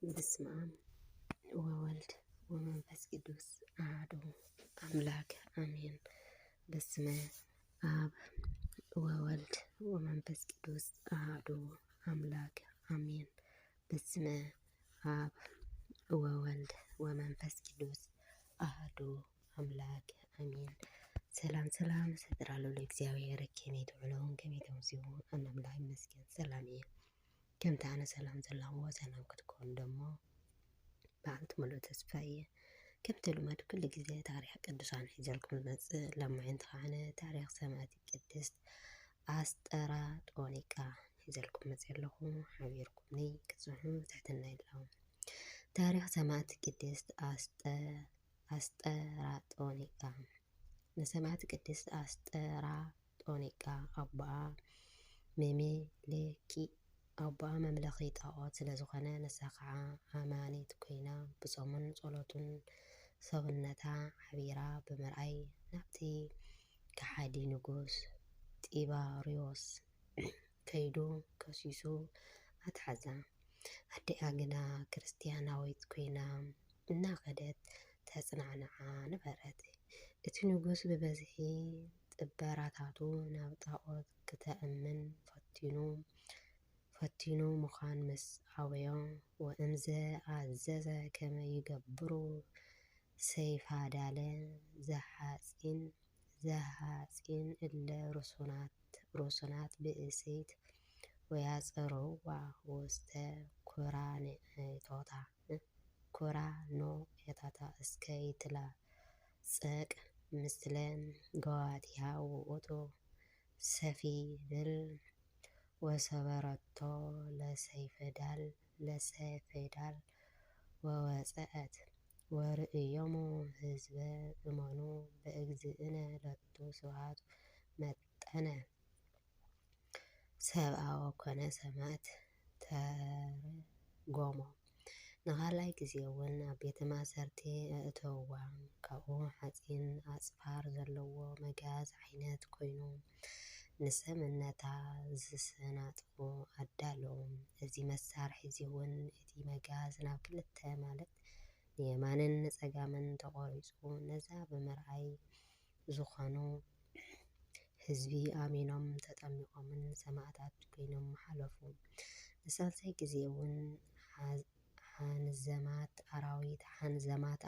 በስመ አብ ወወልድ ወመንፈስ ቅዱስ አሐዱ አምላክ አሜን። በስመ አብ ወወልድ ወመንፈስ ቅዱስ አሐዱ አምላክ አሜን። በስመ አብ ወወልድ ወመንፈስ ቅዱስ አሐዱ አምላክ አሜን። ሰላም ሰላም ሰጥራለሁ ለእግዚአብሔር ከመይ ትውለውን ከመይ ተምሲኡ አምላክ ይመስገን ሰላም እየ ከምቲ ኣነ ሰላም ዘለዎ ሰላም ክትኮን ደሞ በዓልቲ ሙሉእ ተስፋ እየ። ከምቲ ልመድ ኩሉ ግዜ ታሪክ ቅዱሳን ሒዘልኩም ዝመፅእ ሎማዓንቲ ከዓነ ታሪክ ሰማዕቲ ቅድስት ኣስጠራጦኒቃ ሒዘልኩም መፅእ ኣለኹ። ሓቢርኩምኒ ክትፅንሑ ትሕትና የለዎም። ታሪክ ሰማዕቲ ቅድስት ኣስጠራጦኒቃ ንሰማዕቲ ቅድስት ኣስጠራጦኒቃ ኣቦኣ መምለኪ ኣቦኣ መምለኺ ጣዖት ስለ ዝኾነ ንሳ ከዓ ኣማኒት ኮይና ብፆሙን ጸሎቱን ሰውነታ ሓቢራ ብምርኣይ ናብቲ ከሓዲ ንጉስ ጢባርዮስ ከይዱ ከሲሱ ኣትሓዛ። ኣዲኣ ግና ክርስትያናዊት ኮይና እናኸደት ተጽናዕንዓ ነበረት። እቲ ንጉስ ብበዝሒ ጥበራታቱ ናብ ጣዖት ክተእምን ፈቲኑ ምዃን ምስ ዓበዮ ወእምዘ ኣዘዘ ከመ ይገብሩ ሰይፋዳለ ዘሓፂን እለ ሩሱናት ብእሲት ወያፀረዋ ውስተ ኩራኖኤታታ እስከ ይትላጸቅ ምስለ ገዋቲሃ ውእቱ ሰፊብል ወሰበረቶ ለሰይፈዳል ወወፀአት ወርእዮሙ ህዝበ እመኑ በእግዝእነ ለቱ ስብሐት መጠነ ሰብአ ወኮነ ሰማዕት ተርጎሞ። ንኻልኣይ ግዜ እውን ኣብ ቤተ ማእሰርቲ ኣእተውዋ። ካብኡ ሓፂን ኣፅፋር ዘለዎ መጋዝ ዓይነት ኮይኑ ንሰምነታ ዝሰናጥቁ ኣዳለዉ። እዚ መሳርሒ እዚ እውን እቲ መጋዝ ናብ ክልተ ማለት ንየማንን ንፀጋምን ተቆሪፁ ነዛ ብምርኣይ ዝኾኑ ህዝቢ ኣሚኖም ተጠሚቖምን ሰማዕታት ኮይኖም ሓለፉ። ንሳልሳይ ግዜ እውን ሓንዘማት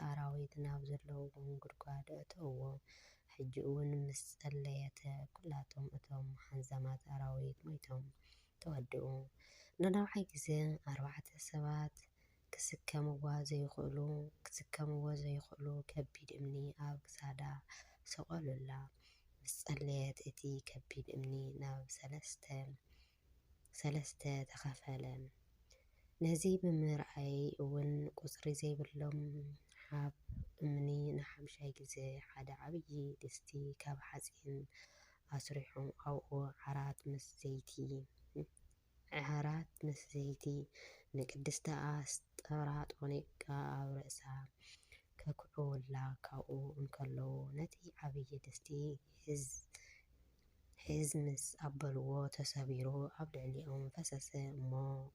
ኣራዊት ናብ ዘለውዎም ጉድጓድ ኣእተውዎ። ሕጂ እውን ምስ ጸለየተ ኩላቶም እቶም ሓንዘማት ኣራዊት ሞይቶም ተወድኡ። ንራብዓይ ግዜ 4 ሰባት ክስከምዎ ዘይኽእሉ ከቢድ እምኒ ኣብ ክሳዳ ሰቐሉላ። ምስ ጸለየት እቲ ከቢድ እምኒ ናብ ሰለስተ ተኸፈለ። ነዚ ብምርኣይ እውን ቁጽሪ ዘይብሎም ሃብ እምኒ ንሓምሻይ ግዜ ሓደ ዓብዪ ድስቲ ካብ ሓጺን ኣስሪሑ ኣብኡ ዓራት ምስ ዘይቲ ንቅድስቲ ኣስጠራጦኒቃ ኣብ ርእሳ ከኩዕውላ ካብኡ እንከለዉ ነቲ ዓብዪ ድስቲ ሒዝ ምስ ኣበልዎ ተሰቢሩ ኣብ ልዕሊኦም ፈሰሰ እሞ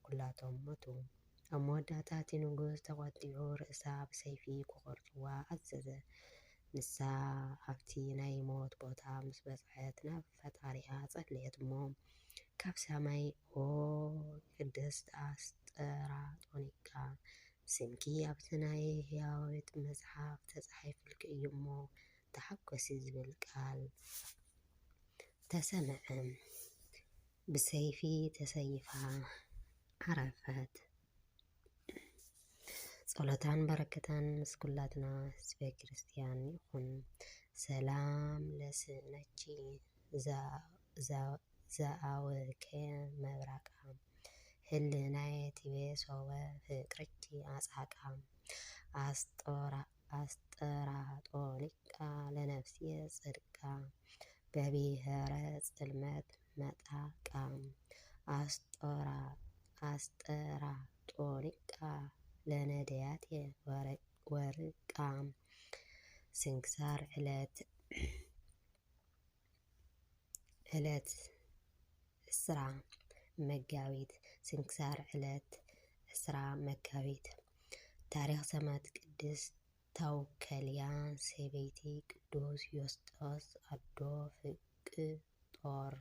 ኩላቶም ሞቱ። ኣብ መወዳእታ እቲ ንጉስ ተቖጢዑ ርእሳ ብሰይፊ ክቖርጽዋ ኣዘዘ። ንሳ ኣብቲ ናይ ሞት ቦታ ምስ በጽሐት ናብ ፈጣሪኣ ጸለየት እሞ ካብ ሰማይ ኦ ቅድስት ኣስጠራጦኒቃ ስምኪ ኣብቲ ናይ ህያውት መጽሓፍ ተጻሒፉልኪ እዩ እሞ ተሓጐሲ ዝብል ቃል ተሰምዐ። ብሰይፊ ተሰይፋ ዓረፈት። ጸሎታን በረከታን ምስ ኩላትና ህዝበ ክርስቲያን ይኹን። ሰላም ለስእነኪ ዘአወከ መብራቃ ህልናየ ቲቤ ሶበ ፍቅርኪ ኣጽሓቃ ኣስጠራጦኒቃ ለነፍስየ ጽድቃ በቢኸረ ጽልመት መጣቃ ኣስጠራጦኒቃ ለነደያትየ ወርቃ። ስንክሳር ዕለት እስራ መጋቢት። ስንክሳር ዕለት ዕስራ መጋቢት ታሪክ ሰማዕት ቅድስት ታውከልያ ሰበይቲ ቅዱስ ዮስጦስ አዶ ፍቅጦር።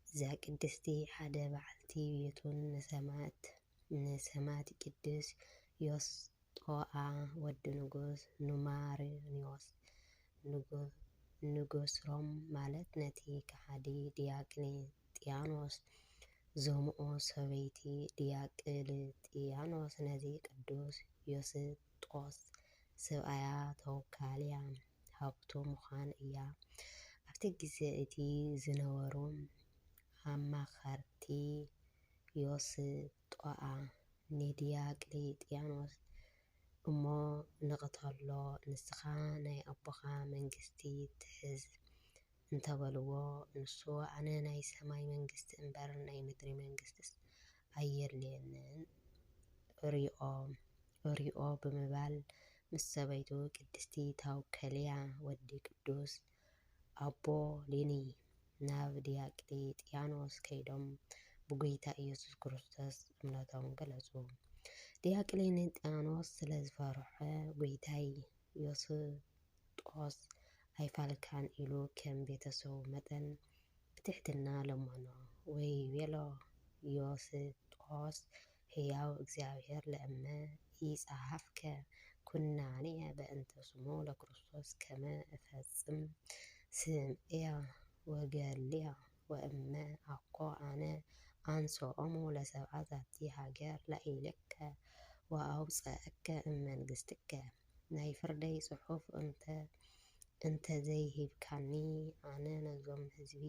እዛ ቅድስቲ ሓደ በዓልቲ ቤቱን ንሰማዕት ቅዱስ ዮስጦአ ወዲ ንጉስ ኑማርዮስ ንጉስሮም ማለት ነቲ ከሃዲ ዲዮቅልጥያኖስ ዘምኦ ሰበይቲ ዲዮቅልጥያኖስ ነዚ ቅዱስ ዮስጦስ ሰብኣያ ተወካልያ ሃብቱ ምዃን እያ። ኣብቲ ግዜ እቲ ዝነበሩ ኣማኸርቲ ዮስጦአ ንዲዮቅልጥያኖስ እሞ ንቕተሎ ንስኻ ናይ ኣቦኻ መንግስቲ ትሕዝ እንተበልዎ ንሱ ኣነ ናይ ሰማይ መንግስቲ እምበር ናይ ምድሪ መንግስትስ ኣየድልየንን ርኦ ብምባል ምስ ሰበይቱ ቅድስቲ ታውከልያ ወዲ ቅዱስ ኣቦሊኒ ናብ ዲዮቅልጥያኖስ ከይዶም ብጎይታ ኢየሱስ ክርስቶስ እምነቶም ገለጹ። ዲዮቅልጥያኖስ ስለ ዝፈርሖ ጎይታይ ዮስጦስ ኣይፋልካን ኢሉ ከም ቤተሰቡ መጠን ብትሕትና ለመኖ። ወይ ቤሎ ዮስጦስ ሕያው እግዚአብሔር ለእመ ይጸሓፍከ ኩናንየ በእንተ ስሙ ለክርስቶስ ከመ እፈጽም ስምዕየ ወገልየ ወእመ አኮ አነ አንሶኦሙ ለሰብአ ዛቲ ሃገር ላኢለከ ወአውፅአከ እመንግስትከ። ናይ ፍርደይ ጽሑፍ እንተ ዘይሂብካኒ ኣነ ነዞም ህዝቢ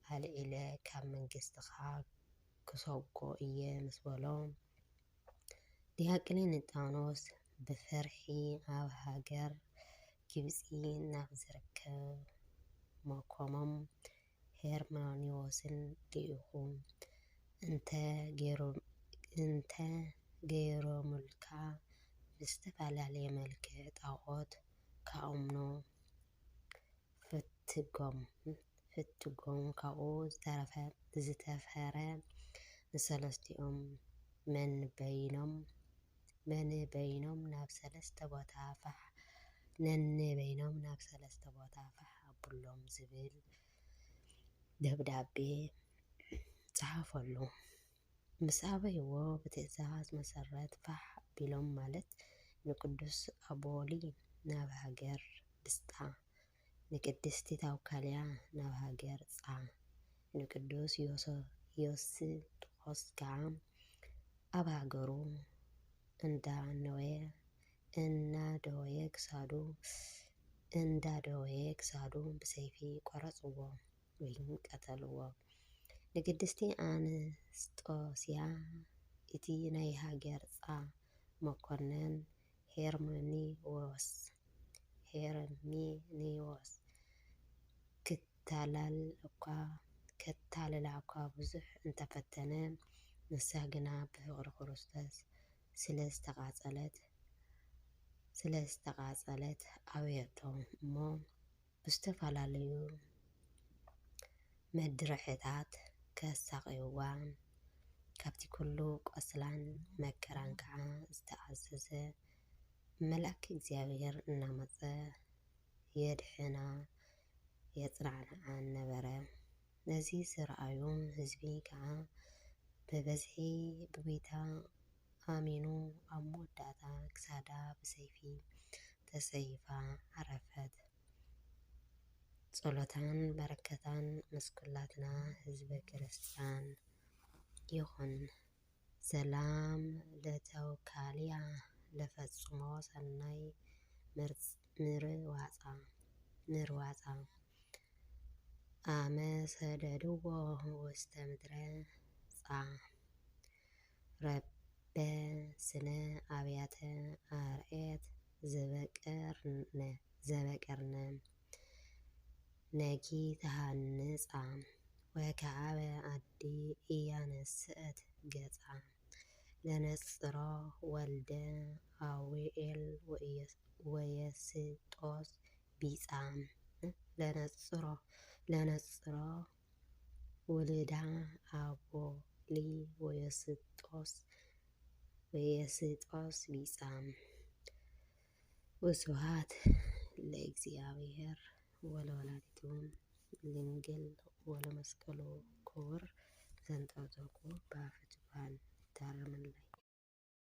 ኣልዒለ ካብ መንግስትኻ ክሰጎ እየ ምስ በሎ ዲዮቅልጥያኖስ ብፍርሒ ኣብ ሃገር ግብፂ ናብ ዝርከብ መኮሞም ሄርማኒዎስን ልኢኹ እንተ ገይሮሙልካ ብዝተፈላለየ መልክዕ ጣዖት ከኣምኖ ፍትጎም ካብኡ ዝተፈረ ንሰለስቲኦም ነንበይኖም ናብ ሰለስተ ቦታ ፋሕ ኣቡሎም ዝብል ደብዳቤ ጸሓፈሉ። ምስ ኣበይዎ ብትእዛዝ መሰረት ፋሕ ኣቢሎም ማለት ንቅዱስ ኣቦሊ ናብ ሃገር ብስጣ፣ ንቅድስቲ ታውካልያ ናብ ሃገር ጻ፣ ንቅዱስ ዮስጦስ ከዓ ኣብ ሃገሩ እንዳደወየ ክሳዱ ብሰይፊ ቆረጽዎ ወይ ቀተልዎ። ንቅድስቲ ኣንስጦስያ እቲ ናይ ሃገር ጻ መኮነን ሄርሜኒዎስ ክታለላ እኳ ብዙሕ እንተፈተነ ንሳ ግና ብፍቕሪ ክርስቶስ ስለ ዝተቓጸለት ኣብየቶ እሞ ብዝተፈላለዩ መድርሕታት ከሳቒዋ ካብቲ ኩሉ ቆስላን መከራን ከዓ ዝተኣዘዘ መልአክ እግዚአብሔር እናመፀ የድሕና የጽናዕናን ነበረ። ነዚ ዝረአዩ ህዝቢ ከዓ ብበዝሒ ብጎይታ ኣሚኑ ኣብ መወዳእታ ክሳዳ ብሰይፊ ተሰይፋ ዓረፈት። ጸሎታን በረከታን ምስ ኩላትና ህዝበ ክርስቲያን ይኹን። ሰላም ለተውካልያ ለፈጽሞ ሰናይ ምርዋፃ ኣመ ሰደድዎ ውስተ ምድረ ጻ ረበ ስነ ኣብያተ ኣርኤት ዘበቀርነ ነጊ ተሃንጻ ወከዓበ አዲ እያነስእት ገጻ ለነጽሮ ወልደ አዊኤል ወየስጦስ ቢጻ ለነጽሮ ውልዳ አቦሊ ወየስጦስ ወየስጦስ ቢጻም ወስብሐት ለእግዚአብሔር ወለወላዲቱ ድንግል ወለመስቀሉ ክቡር ዘንጠብጠብኩ በአፈ ዙፋን ይታረምልኝ።